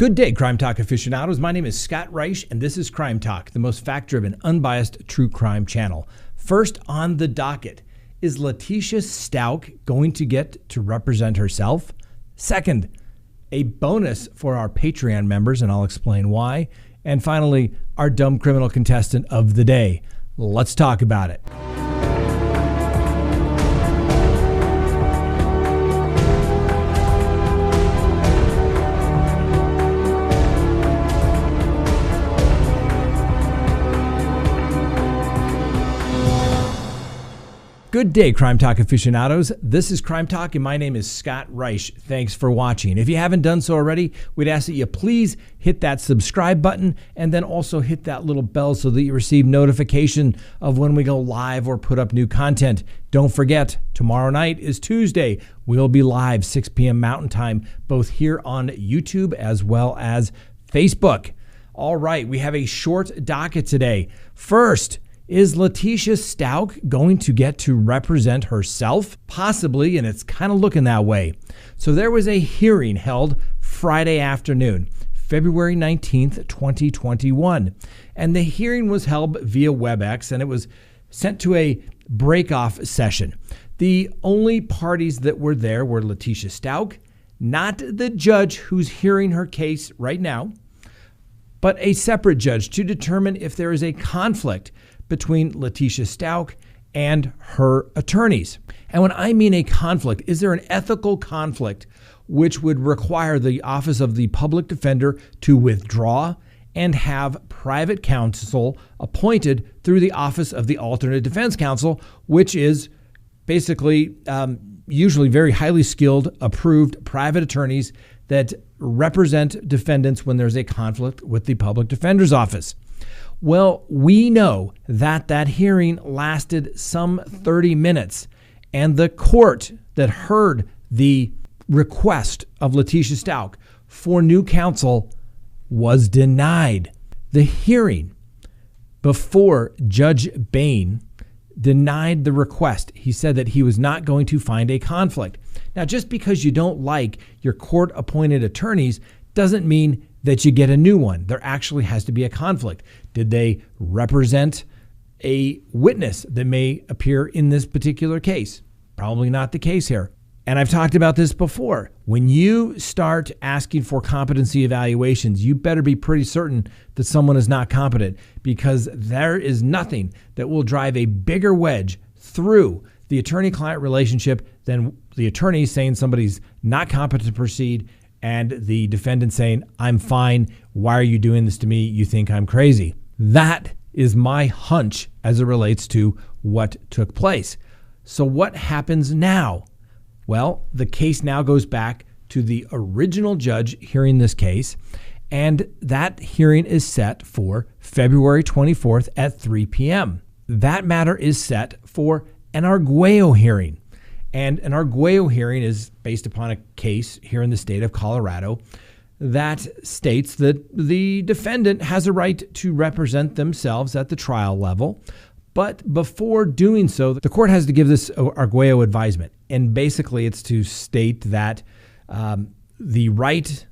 Good day, Crime Talk aficionados. My name is Scott Reisch, and this is Crime Talk, the most fact-driven, unbiased true crime channel. First on the docket, is Letecia Stauch going to get to represent herself? Second, a bonus for our Patreon members, and I'll explain why. And finally, our dumb criminal contestant of the day. Let's talk about it. Good day, Crime Talk aficionados. This is Crime Talk, and my name is Scott Reisch. Thanks for watching. If you haven't done so already, we'd ask that you please hit that subscribe button and then also hit that little bell so that you receive notification of when we go live or put up new content. Don't forget, tomorrow night is Tuesday. We'll be live 6 p.m. Mountain Time, both here on YouTube as well as Facebook. All right, we have a short docket today. First, is Letecia Stauch going to get to represent herself? Possibly, and it's kind of looking that way. So there was a hearing held Friday afternoon, February 19th, 2021. And the hearing was held via WebEx, and it was sent to a break-off session. The only parties that were there were Letecia Stauch, not the judge who's hearing her case right now, but a separate judge to determine if there is a conflict between Letecia Stauch and her attorneys. And when I mean a conflict, is there an ethical conflict which would require the Office of the Public Defender to withdraw and have private counsel appointed through the Office of the Alternate Defense Counsel, which is basically usually very highly skilled, approved private attorneys that represent defendants when there's a conflict with the Public Defender's Office. Well, we know that that hearing lasted some 30 minutes, and the court that heard the request of Letecia Stauch for new counsel was denied. The hearing before Judge Bain denied the request. He said that he was not going to find a conflict. Now, just because you don't like your court-appointed attorneys doesn't mean that you get a new one. There actually has to be a conflict. Did they represent a witness that may appear in this particular case? Probably not the case here. And I've talked about this before. When you start asking for competency evaluations, you better be pretty certain that someone is not competent, because there is nothing that will drive a bigger wedge through the attorney-client relationship than the attorney saying somebody's not competent to proceed and the defendant saying, "I'm fine. Why are you doing this to me? You think I'm crazy." That is my hunch as it relates to what took place. So what happens now? Well, the case now goes back to the original judge hearing this case, and that hearing is set for February 24th at 3 p.m. That matter is set for an arguello hearing. And an arguello hearing is based upon a case here in the state of Colorado that states that the defendant has a right to represent themselves at the trial level. But before doing so, the court has to give this arguello advisement. And basically, it's to state that the right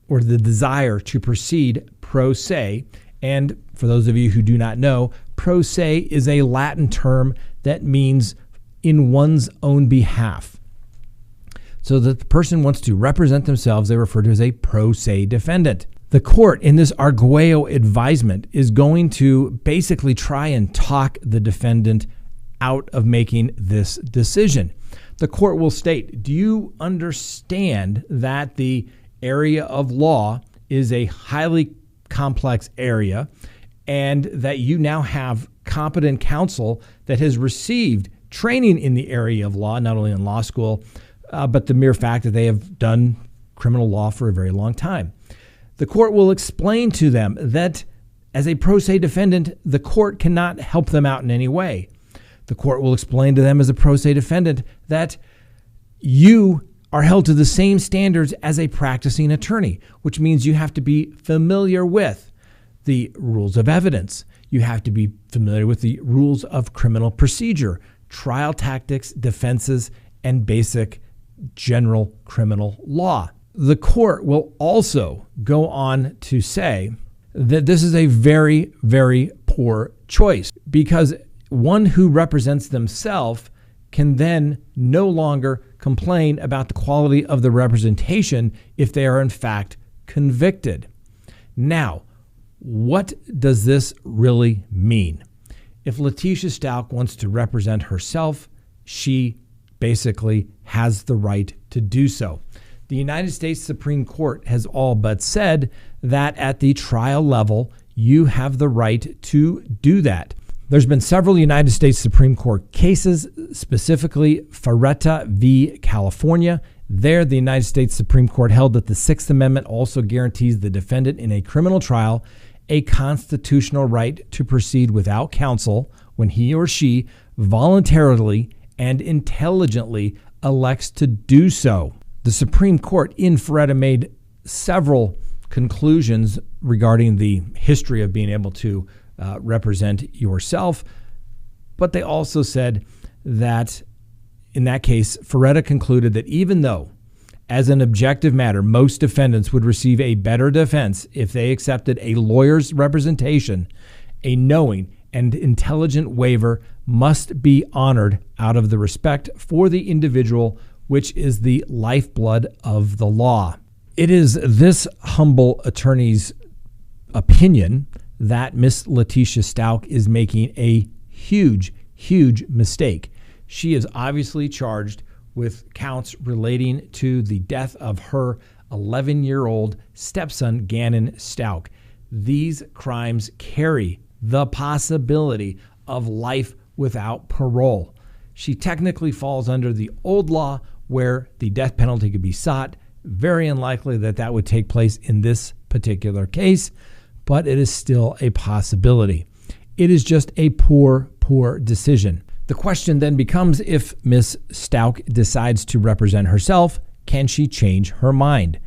or the desire to proceed pro se, and for those of you who do not know, pro se is a Latin term that means in one's own behalf. So that the person wants to represent themselves, they refer to as a pro se defendant. The court in this arguello advisement is going to basically try and talk the defendant out of making this decision. The court will state, do you understand that the area of law is a highly complex area and that you now have competent counsel that has received training in the area of law, not only in law school, but the mere fact that they have done criminal law for a very long time. The court will explain to them that as a pro se defendant, the court cannot help them out in any way. The court will explain to them as a pro se defendant that you are held to the same standards as a practicing attorney, which means you have to be familiar with the rules of evidence. You have to be familiar with the rules of criminal procedure, trial tactics, defenses, and basic general criminal law. The court will also go on to say that this is a very, very poor choice, because one who represents themselves can then no longer complain about the quality of the representation if they are in fact convicted. Now, what does this really mean? If Leticia Stauch wants to represent herself, she basically has the right to do so. The United States Supreme Court has all but said that at the trial level, you have the right to do that. There's been several United States Supreme Court cases, specifically Ferretta v. California. There, the United States Supreme Court held that the Sixth Amendment also guarantees the defendant in a criminal trial a constitutional right to proceed without counsel when he or she voluntarily and intelligently elects to do so. The Supreme Court in Ferretta made several conclusions regarding the history of being able to represent yourself, but they also said that in that case, Ferretta concluded that even though, as an objective matter, most defendants would receive a better defense if they accepted a lawyer's representation, a knowing and intelligent waiver must be honored out of the respect for the individual, which is the lifeblood of the law. It is this humble attorney's opinion that Miss Letecia Stauch is making a huge, huge mistake. She is obviously charged with counts relating to the death of her 11-year-old stepson, Gannon Stauch. These crimes carry the possibility of life without parole. She technically falls under the old law where the death penalty could be sought. Very unlikely that that would take place in this particular case, but it is still a possibility. It is just a poor, poor decision. The question then becomes, if Ms. Stauch decides to represent herself, can she change her mind?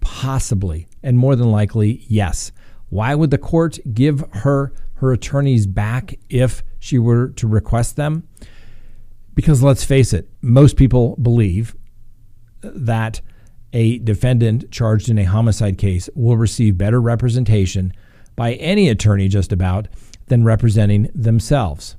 Possibly, and more than likely, yes. Why would the court give her attorneys back if she were to request them? Because let's face it, most people believe that a defendant charged in a homicide case will receive better representation by any attorney just about than representing themselves.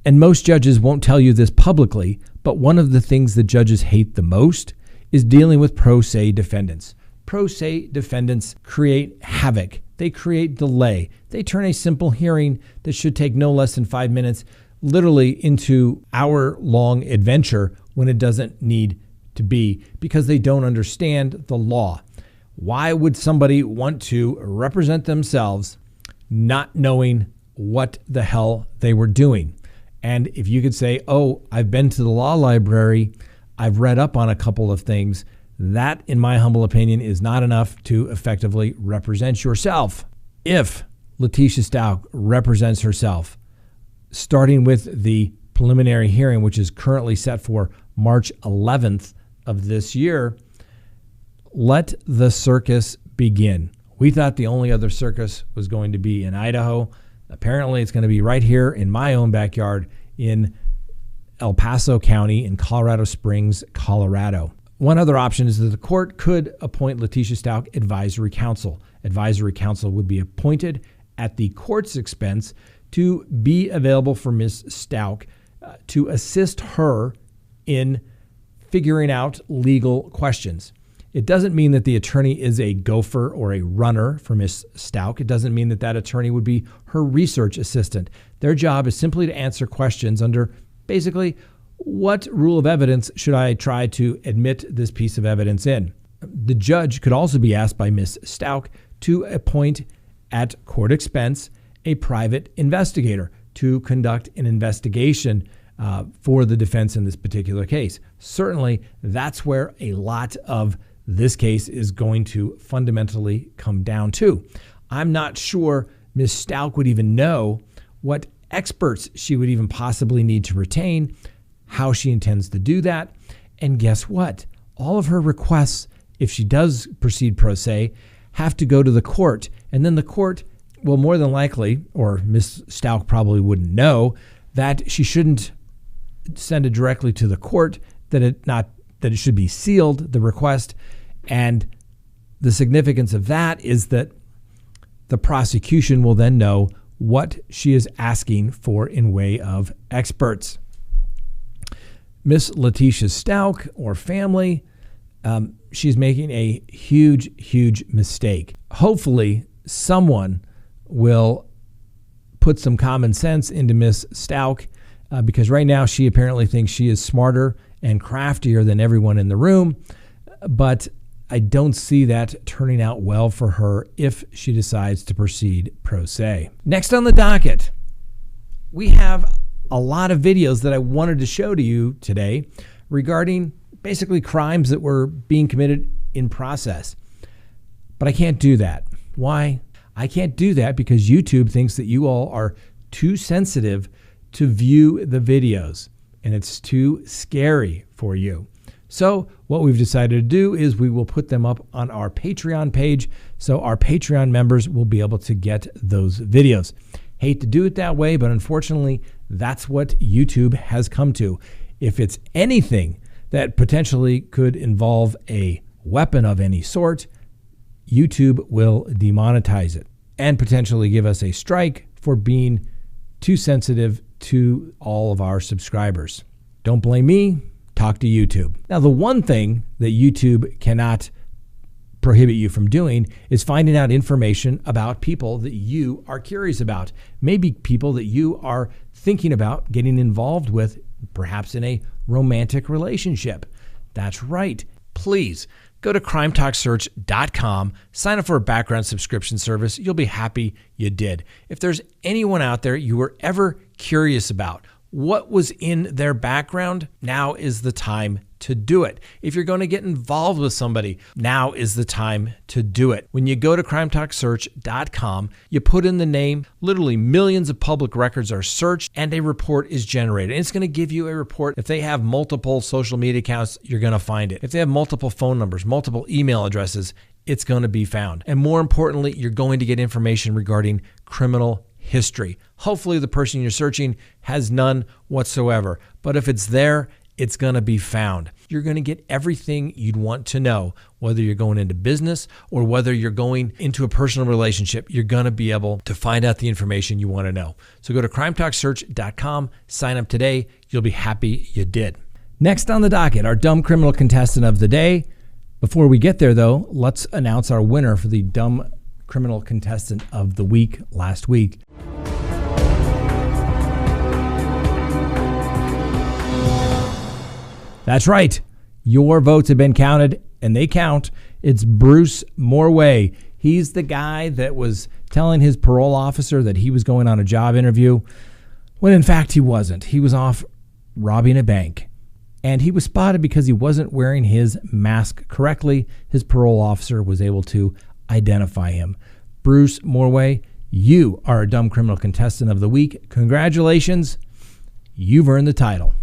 And most judges won't tell you this publicly, but one of the things that judges hate the most is dealing with pro se defendants. Pro se defendants create havoc. They create delay. They turn a simple hearing that should take no less than 5 minutes literally into hour-long adventure when it doesn't need to be, because they don't understand the law. Why would somebody want to represent themselves not knowing what the hell they were doing? And if you could say, oh, I've been to the law library, I've read up on a couple of things, that, in my humble opinion, is not enough to effectively represent yourself. If Leticia Stauch represents herself, starting with the preliminary hearing, which is currently set for March 11th of this year, let the circus begin. We thought the only other circus was going to be in Idaho. Apparently, it's going to be right here in my own backyard in El Paso County in Colorado Springs, Colorado. One other option is that the court could appoint Leticia Stauch advisory counsel. Advisory counsel would be appointed at the court's expense to be available for Ms. Stauch to assist her in figuring out legal questions. It doesn't mean that the attorney is a gopher or a runner for Ms. Stauch. It doesn't mean that that attorney would be her research assistant. Their job is simply to answer questions under basically, what rule of evidence should I try to admit this piece of evidence in? The judge could also be asked by Ms. Stauch to appoint at court expense a private investigator to conduct an investigation for the defense in this particular case. Certainly, that's where a lot of this case is going to fundamentally come down to. I'm not sure Ms. Stauch would even know what experts she would even possibly need to retain, how she intends to do that. And guess what? All of her requests, if she does proceed pro se, have to go to the court. And then the court will more than likely, or Ms. Stauch probably wouldn't know, that she shouldn't send it directly to the court, that it should be sealed, the request, And the significance of that is that the prosecution will then know what she is asking for in way of experts. Miss Letecia Stauch or family, she's making a huge, huge mistake. Hopefully, someone will put some common sense into Miss Stauch because right now she apparently thinks she is smarter and craftier than everyone in the room. But I don't see that turning out well for her if she decides to proceed pro se. Next on the docket, we have a lot of videos that I wanted to show to you today regarding basically crimes that were being committed in process. But I can't do that. Why? I can't do that because YouTube thinks that you all are too sensitive to view the videos, and it's too scary for you. So what we've decided to do is we will put them up on our Patreon page so our Patreon members will be able to get those videos. Hate to do it that way, but unfortunately, that's what YouTube has come to. If it's anything that potentially could involve a weapon of any sort, YouTube will demonetize it and potentially give us a strike for being too sensitive to all of our subscribers. Don't blame me. Talk to YouTube. Now, the one thing that YouTube cannot prohibit you from doing is finding out information about people that you are curious about. Maybe people that you are thinking about getting involved with, perhaps in a romantic relationship. That's right. Please go to CrimeTalkSearch.com, sign up for a background subscription service. You'll be happy you did. If there's anyone out there you were ever curious about, what was in their background, now is the time to do it. If you're going to get involved with somebody, now is the time to do it. When you go to CrimeTalkSearch.com, you put in the name, literally millions of public records are searched, and a report is generated. And it's going to give you a report. If they have multiple social media accounts, you're going to find it. If they have multiple phone numbers, multiple email addresses, it's going to be found. And more importantly, you're going to get information regarding criminal history. Hopefully the person you're searching has none whatsoever. But if it's there, it's going to be found. You're going to get everything you'd want to know, whether you're going into business or whether you're going into a personal relationship. You're going to be able to find out the information you want to know. So go to CrimeTalkSearch.com, sign up today. You'll be happy you did. Next on the docket, our dumb criminal contestant of the day. Before we get there, though, let's announce our winner for the dumb criminal contestant of the week last week. That's right. Your votes have been counted, and they count. It's Bruce Morway. He's the guy that was telling his parole officer that he was going on a job interview, when in fact he wasn't. He was off robbing a bank. And he was spotted because he wasn't wearing his mask correctly. His parole officer was able to identify him. Bruce Morway, you are a dumb criminal contestant of the week. Congratulations. You've earned the title.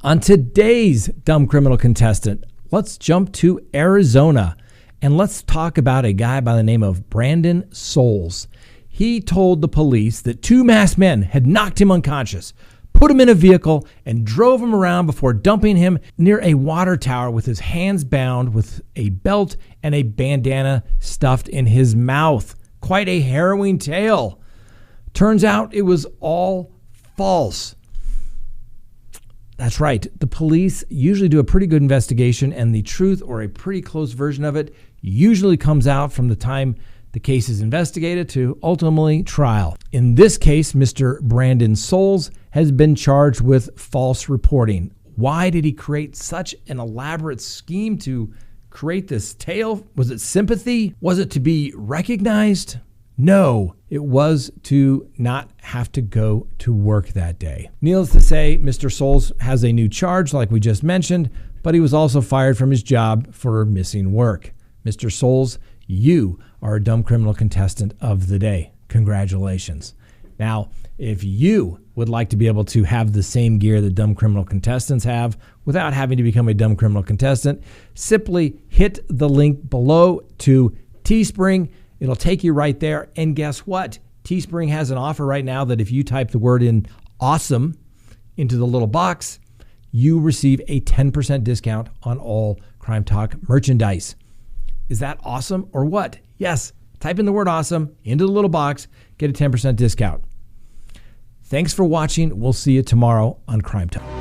On today's dumb criminal contestant, let's jump to Arizona and let's talk about a guy by the name of Brandon Souls. He told the police that two masked men had knocked him unconscious, put him in a vehicle, and drove him around before dumping him near a water tower with his hands bound with a belt and a bandana stuffed in his mouth. Quite a harrowing tale. Turns out it was all false. That's right. The police usually do a pretty good investigation, and the truth or a pretty close version of it usually comes out from the time the case is investigated to ultimately trial. In this case, Mr. Brandon Souls has been charged with false reporting. Why did he create such an elaborate scheme to create this tale? Was it sympathy? Was it to be recognized? No, it was to not have to go to work that day. Needless to say, Mr. Souls has a new charge, like we just mentioned, but he was also fired from his job for missing work. Mr. Souls, you are a dumb criminal contestant of the day. Congratulations. Now, if you would like to be able to have the same gear that dumb criminal contestants have without having to become a dumb criminal contestant, simply hit the link below to Teespring. It'll take you right there. And guess what? Teespring has an offer right now that if you type the word in awesome into the little box, you receive a 10% discount on all Crime Talk merchandise. Is that awesome or what? Yes. Type in the word awesome into the little box, get a 10% discount. Thanks for watching. We'll see you tomorrow on Crime Talk.